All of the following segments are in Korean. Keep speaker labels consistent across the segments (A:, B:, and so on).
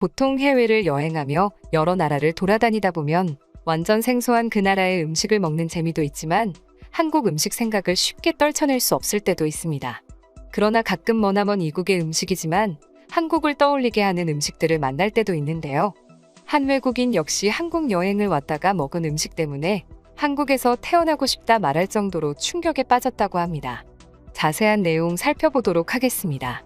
A: 보통 해외를 여행하며 여러 나라를 돌아다니다 보면 완전 생소한 그 나라의 음식을 먹는 재미도 있지만 한국 음식 생각을 쉽게 떨쳐낼 수 없을 때도 있습니다. 그러나 가끔 머나먼 이국의 음식이지만 한국을 떠올리게 하는 음식들을 만날 때도 있는데요. 한 외국인 역시 한국 여행을 왔다가 먹은 음식 때문에 한국에서 태어나고 싶다 말할 정도로 충격에 빠졌다고 합니다. 자세한 내용 살펴보도록 하겠습니다.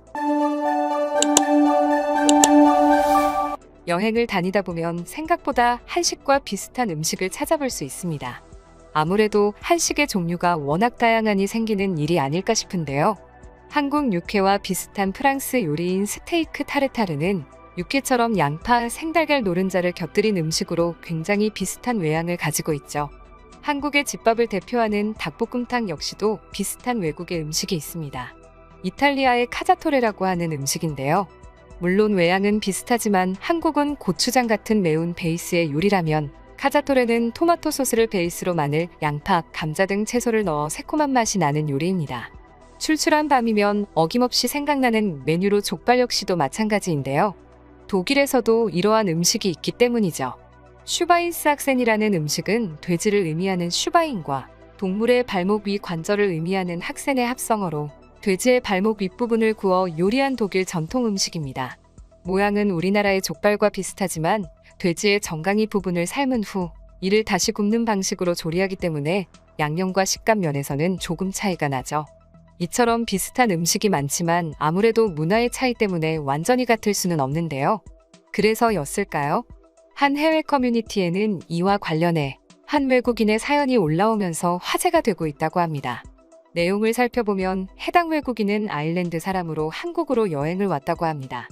A: 여행을 다니다 보면 생각보다 한식과 비슷한 음식을 찾아볼 수 있습니다. 아무래도 한식의 종류가 워낙 다양하니 생기는 일이 아닐까 싶은데요. 한국 육회와 비슷한 프랑스 요리인 스테이크 타르타르는 육회처럼 양파, 생달걀 노른자를 곁들인 음식으로 굉장히 비슷한 외양을 가지고 있죠. 한국의 집밥을 대표하는 닭볶음탕 역시도 비슷한 외국의 음식이 있습니다. 이탈리아의 카자토레라고 하는 음식인데요. 물론 외양은 비슷하지만 한국은 고추장 같은 매운 베이스의 요리라면 카자토레는 토마토 소스를 베이스로 마늘, 양파, 감자 등 채소를 넣어 새콤한 맛이 나는 요리입니다. 출출한 밤이면 어김없이 생각나는 메뉴로 족발 역시도 마찬가지인데요. 독일에서도 이러한 음식이 있기 때문이죠. 슈바인스학센이라는 음식은 돼지를 의미하는 슈바인과 동물의 발목 위 관절을 의미하는 학센의 합성어로 돼지의 발목 윗부분을 구워 요리한 독일 전통 음식입니다. 모양은 우리나라의 족발과 비슷하지만 돼지의 정강이 부분을 삶은 후 이를 다시 굽는 방식으로 조리하기 때문에 양념과 식감 면에서는 조금 차이가 나죠. 이처럼 비슷한 음식이 많지만 아무래도 문화의 차이 때문에 완전히 같을 수는 없는데요. 그래서였을까요? 한 해외 커뮤니티에는 이와 관련해 한 외국인의 사연이 올라오면서 화제가 되고 있다고 합니다. 내용을 살펴보면 해당 외국인은 아일랜드 사람으로 한국으로 여행을 왔다고 합니다.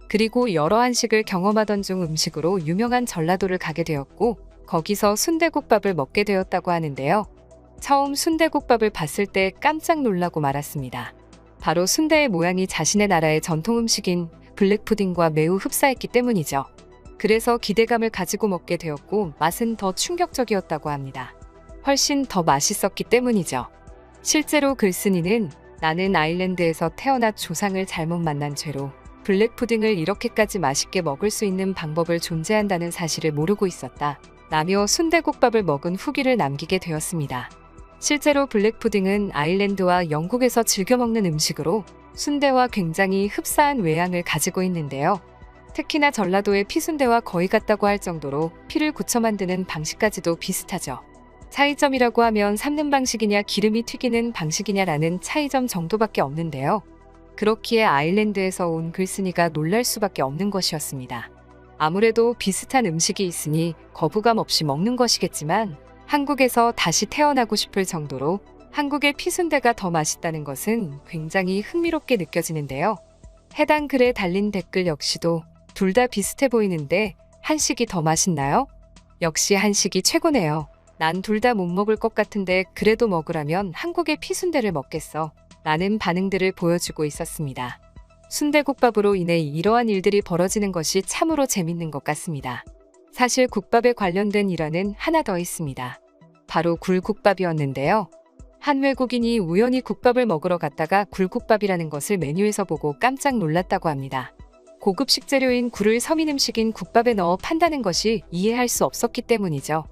A: 그리고 여러 한식을 경험하던 중 음식으로 유명한 전라도를 가게 되었고 거기서 순대국밥을 먹게 되었다고 하는데요. 처음 순대국밥을 봤을 때 깜짝 놀라고 말았습니다. 바로 순대의 모양이 자신의 나라의 전통 음식인 블랙푸딩과 매우 흡사했기 때문이죠. 그래서 기대감을 가지고 먹게 되었고 맛은 더 충격적이었다고 합니다. 훨씬 더 맛있었기 때문이죠. 실제로 글쓴이는 나는 아일랜드에서 태어나 조상을 잘못 만난 죄로 블랙푸딩을 이렇게까지 맛있게 먹을 수 있는 방법을 존재한다는 사실을 모르고 있었다 라며 순대국밥을 먹은 후기를 남기게 되었습니다. 실제로 블랙푸딩은 아일랜드와 영국에서 즐겨 먹는 음식으로 순대와 굉장히 흡사한 외양을 가지고 있는데요. 특히나 전라도의 피순대와 거의 같다고 할 정도로 피를 굳혀 만드는 방식까지도 비슷하죠. 차이점이라고 하면 삶는 방식이냐 기름이 튀기는 방식이냐라는 차이점 정도밖에 없는데요. 그렇기에 아일랜드에서 온 글쓴이가 놀랄 수밖에 없는 것이었습니다. 아무래도 비슷한 음식이 있으니 거부감 없이 먹는 것이겠지만 한국에서 다시 태어나고 싶을 정도로 한국의 피순대가 더 맛있다는 것은 굉장히 흥미롭게 느껴지는데요. 해당 글에 달린 댓글 역시도 둘 다 비슷해 보이는데 한식이 더 맛있나요? 역시 한식이 최고네요. 난 둘 다 못 먹을 것 같은데 그래도 먹으라면 한국의 피순대를 먹겠어 라는 반응들을 보여주고 있었습니다. 순대국밥으로 인해 이러한 일들이 벌어지는 것이 참으로 재밌는 것 같습니다. 사실 국밥에 관련된 일화는 하나 더 있습니다. 바로 굴국밥이었는데요. 한 외국인이 우연히 국밥을 먹으러 갔다가 굴국밥이라는 것을 메뉴에서 보고 깜짝 놀랐다고 합니다. 고급 식재료인 굴을 서민 음식인 국밥에 넣어 판다는 것이 이해할 수 없었기 때문이죠.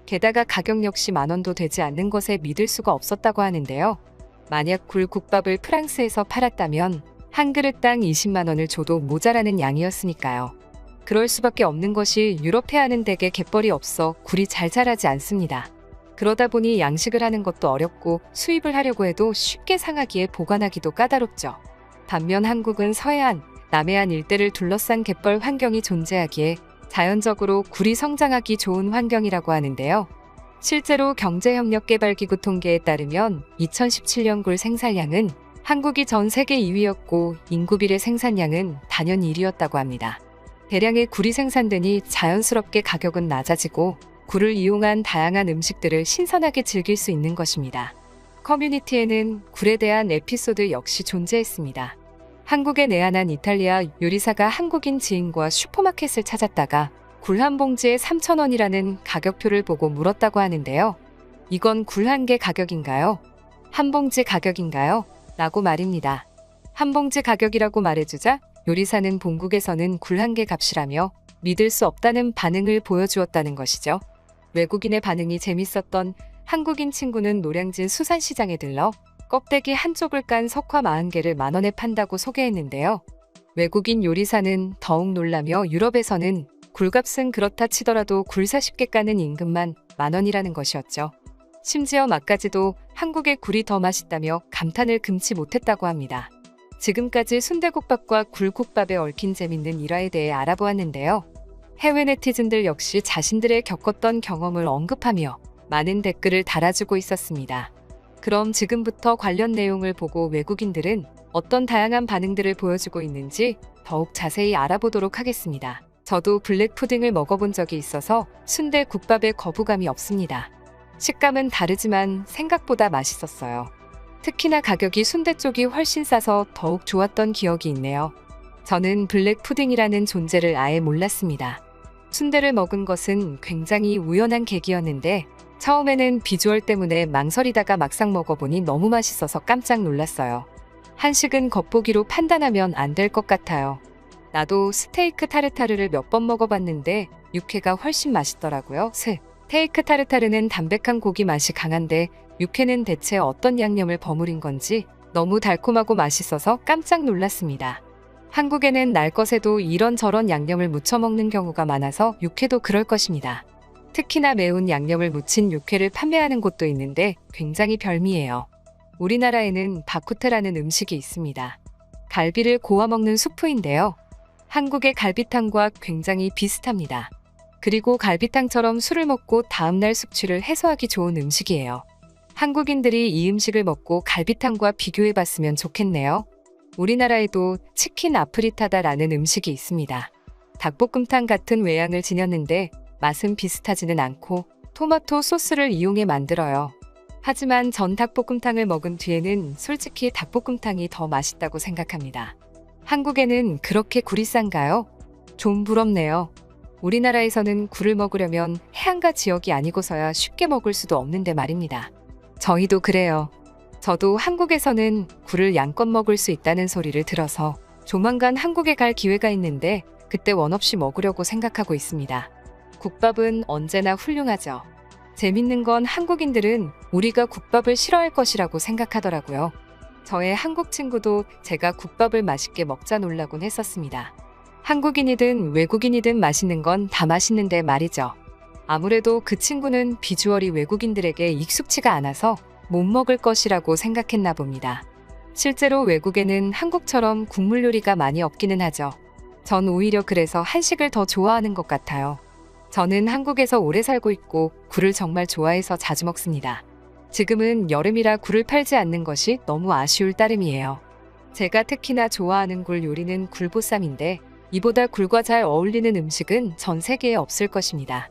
A: 게다가 가격 역시 10,000원도 되지 않는 것에 믿을 수가 없었다고 하는데요. 만약 굴국밥을 프랑스에서 팔았다면 한 그릇당 20만 원을 줘도 모자라는 양이었으니까요. 그럴 수밖에 없는 것이 유럽해안은 대개 갯벌이 없어 굴이 잘 자라지 않습니다. 그러다 보니 양식을 하는 것도 어렵고 수입을 하려고 해도 쉽게 상하기에 보관하기도 까다롭죠. 반면 한국은 서해안, 남해안 일대를 둘러싼 갯벌 환경이 존재하기에 자연적으로 굴이 성장하기 좋은 환경이라고 하는데요. 실제로 경제협력개발기구 통계에 따르면 2017년 굴 생산량은 한국이 전 세계 2위였고 인구 비례 생산량은 단연 1위였다고 합니다. 대량의 굴이 생산되니 자연스럽게 가격은 낮아지고 굴을 이용한 다양한 음식들을 신선하게 즐길 수 있는 것입니다. 커뮤니티에는 굴에 대한 에피소드 역시 존재했습니다. 한국에 내한한 이탈리아 요리사가 한국인 지인과 슈퍼마켓을 찾았다가 굴 한 봉지에 3,000원이라는 가격표를 보고 물었다고 하는데요. 이건 굴 한 개 가격인가요? 한 봉지 가격인가요? 라고 말입니다. 한 봉지 가격이라고 말해주자 요리사는 본국에서는 굴 한 개 값이라며 믿을 수 없다는 반응을 보여주었다는 것이죠. 외국인의 반응이 재밌었던 한국인 친구는 노량진 수산시장에 들러 껍데기 한쪽을 깐 석화 40개를 만원에 판다고 소개했는데요. 외국인 요리사는 더욱 놀라며 유럽에서는 굴값은 그렇다 치더라도 굴 40개 까는 임금만 만원이라는 것이었죠. 심지어 맛까지도 한국의 굴이 더 맛있다며 감탄을 금치 못했다고 합니다. 지금까지 순대국밥과 굴국밥에 얽힌 재밌는 일화에 대해 알아보았는데요. 해외 네티즌들 역시 자신들의 겪었던 경험을 언급하며 많은 댓글을 달아주고 있었습니다. 그럼 지금부터 관련 내용을 보고 외국인들은 어떤 다양한 반응들을 보여주고 있는지 더욱 자세히 알아보도록 하겠습니다. 저도 블랙 푸딩을 먹어본 적이 있어서 순대국밥에 거부감이 없습니다. 식감은 다르지만 생각보다 맛있었어요. 특히나 가격이 순대 쪽이 훨씬 싸서 더욱 좋았던 기억이 있네요. 저는 블랙 푸딩이라는 존재를 아예 몰랐습니다. 순대를 먹은 것은 굉장히 우연한 계기였는데 처음에는 비주얼 때문에 망설이다가 막상 먹어보니 너무 맛있어서 깜짝 놀랐어요. 한식은 겉보기로 판단하면 안 될 것 같아요. 나도 스테이크 타르타르를 몇 번 먹어봤는데 육회가 훨씬 맛있더라고요. 스테이크 타르타르는 담백한 고기 맛이 강한데 육회는 대체 어떤 양념을 버무린 건지 너무 달콤하고 맛있어서 깜짝 놀랐습니다. 한국에는 날것에도 이런저런 양념을 묻혀 먹는 경우가 많아서 육회도 그럴 것입니다. 특히나 매운 양념을 묻힌 육회를 판매하는 곳도 있는데 굉장히 별미예요. 우리나라에는 바쿠테라는 음식이 있습니다. 갈비를 고아 먹는 수프인데요. 한국의 갈비탕과 굉장히 비슷합니다. 그리고 갈비탕처럼 술을 먹고 다음날 숙취를 해소하기 좋은 음식이에요. 한국인들이 이 음식을 먹고 갈비탕과 비교해봤으면 좋겠네요. 우리나라에도 치킨 아프리타다라는 음식이 있습니다. 닭볶음탕 같은 외양을 지녔는데 맛은 비슷하지는 않고 토마토 소스를 이용해 만들어요. 하지만 전 닭볶음탕을 먹은 뒤에는 솔직히 닭볶음탕이 더 맛있다고 생각합니다. 한국에는 그렇게 굴이 싼가요? 좀 부럽네요. 우리나라에서는 굴을 먹으려면 해안가 지역이 아니고서야 쉽게 먹을 수도 없는데 말입니다. 저희도 그래요. 저도 한국에서는 굴을 양껏 먹을 수 있다는 소리를 들어서 조만간 한국에 갈 기회가 있는데 그때 원 없이 먹으려고 생각하고 있습니다. 국밥은 언제나 훌륭하죠. 재밌는 건 한국인들은 우리가 국밥을 싫어할 것이라고 생각하더라고요. 저의 한국 친구도 제가 국밥을 맛있게 먹자 놀라곤 했었습니다. 한국인이든 외국인이든 맛있는 건 다 맛있는데 말이죠. 아무래도 그 친구는 비주얼이 외국인들에게 익숙치가 않아서 못 먹을 것이라고 생각했나 봅니다. 실제로 외국에는 한국처럼 국물 요리가 많이 없기는 하죠. 전 오히려 그래서 한식을 더 좋아하는 것 같아요. 저는 한국에서 오래 살고 있고 굴을 정말 좋아해서 자주 먹습니다. 지금은 여름이라 굴을 팔지 않는 것이 너무 아쉬울 따름이에요. 제가 특히나 좋아하는 굴 요리는 굴보쌈인데 이보다 굴과 잘 어울리는 음식은 전 세계에 없을 것입니다.